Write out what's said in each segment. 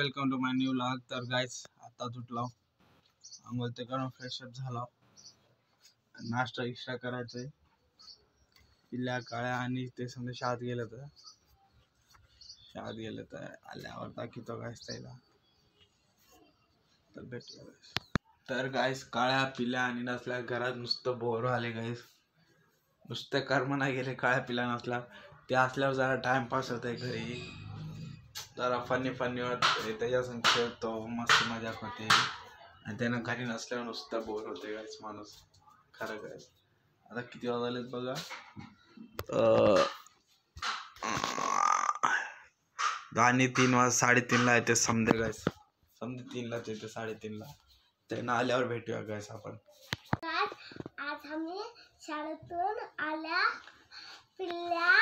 Welcome to my new vlog. तर guys आता उठलो, आंघोळ ते करून फ्रेश अप झालो, नाश्ता इष्टा करायचंय। पिल्ल्या काळ्या आणि ते समजा शाळेत गेले तर आल्यावर दाखवतो गाइस त्याला। तर भेटूया गाइस। तर गाइस काळ्या पिल्ल्या आणि नसल्या घरात नुसतं बोर आले गाइस, नुसते कर्म नाही गेले काळ्या पिल्ल्या नसल्या, ते असल्यावर जरा टाइमपास होते घरी, जरा फनी होते, त्याच्या संग खेळतो, मस्त मजाक होते। आणि त्यानं घरी नसल्यावर नुसतं बोर होते गाइस माणूस, खरं गाइस। आता किती वाजलेत बघा, 3:30 येते समजे गाइस, समजे 3ला येते, 3:30ला त्यानं आल्यावर भेटूया गाइस आपण। आज आम्ही शाळेतून आल्या, पिल्ल्या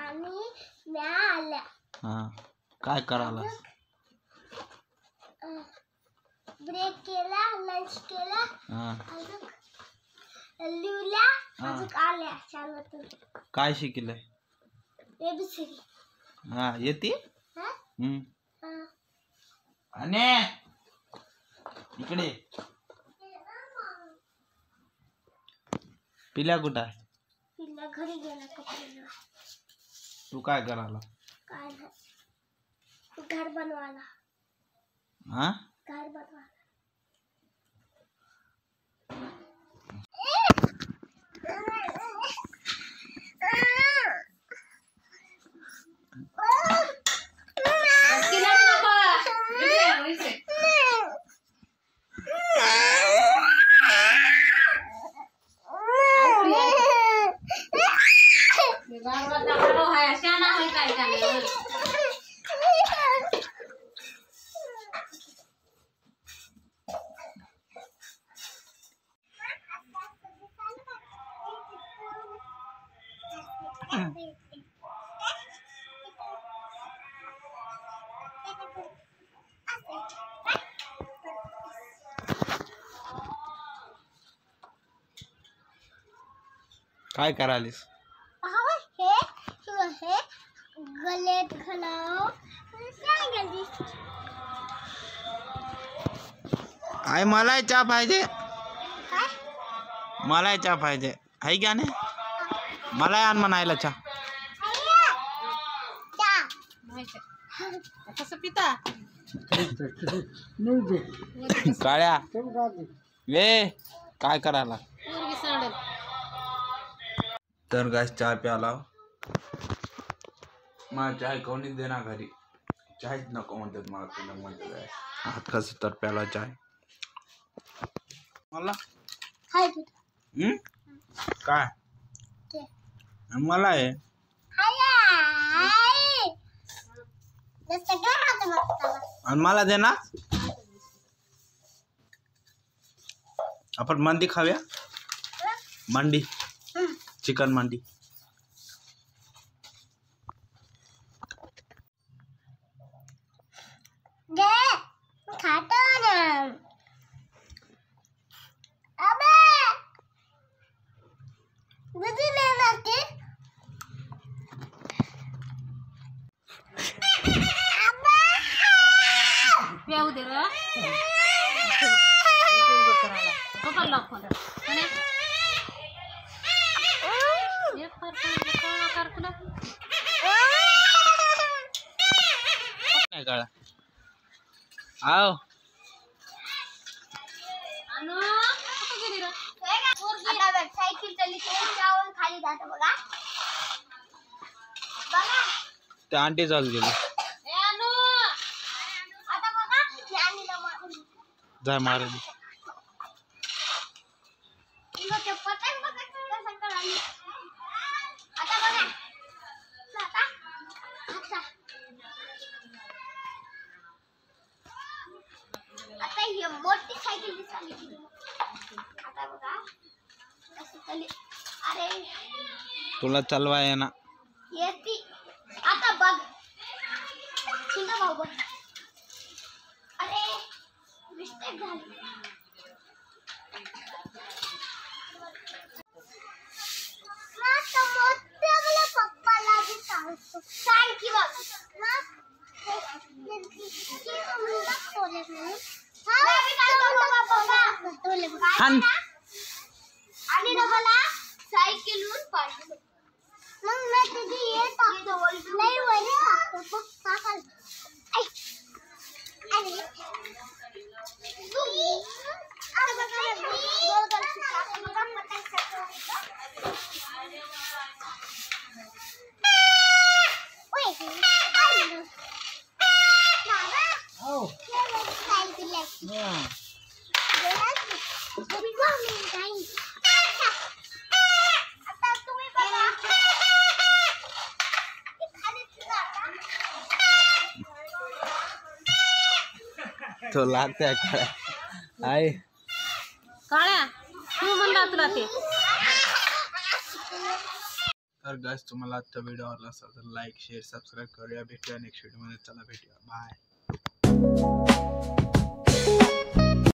आणि म्या आल्या। हा काय करायला? ब्रेक केला, लंच केला, अजून लिवल्या, अजून आल्या शाळेतून। काय शिकले? एबीसीडी। हा येते? आणि इकडे पिल्या कुठं आहे? पिल्ल्या घरी गेला कपडे। तू काय करायला? काय नाही, घर बनवायला। हा घर बनवायला। काय करालीस? हे गलेत घालाव सांगितली। आई मला चहा पाहिजे, काय? मला चहा पाहिजे आहे का नाही? मला आण म्हणायला चहा। कसं पिता? काळ्या वे काय करायला? तर गाइस चहा प्याला, मला चाय कोणी देना घरी, चायच नको म्हणतात मला, तुला म्हणतात हात कसं तर प्याला चाय मला। काय मला आहे? आणि मला दे ना, आपण मंदी खाऊया, मंडी, चिकन मंडी। खातो ना अबे, बुद्धी नाही लागते। येऊ दे रे, पप्पा लॉक कर नाही कळा आओ सायकल चालली चावल खाली जातं बघा, बघा ते आंटी चालू गेली, आता बघा जाय मारेल। आता ही मोठी सायकल दिसली, आता बघा कसं चालली। अरे तुला चालवा आहे ना येती, आता बघ चिंता भाऊ बघ, अरे मिस्टेक झाली। पप्पाला सांग की बघ हान आणि ना मला सायकलवर पाडलं. मग मी तिथे येत होतो. नाही वरी टाकतो काका. आणि तो लागतंय काळ्या आहे. काळ्या तू म्हणला तुला ते. तर गाइस तुम्हाला आजचा व्हिडिओ आवडला असेल तर लाईक शेअर सबस्क्राईब करूया. भेटूया नेक्स्ट व्हिडिओ मध्ये. चला भेटूया. बाय.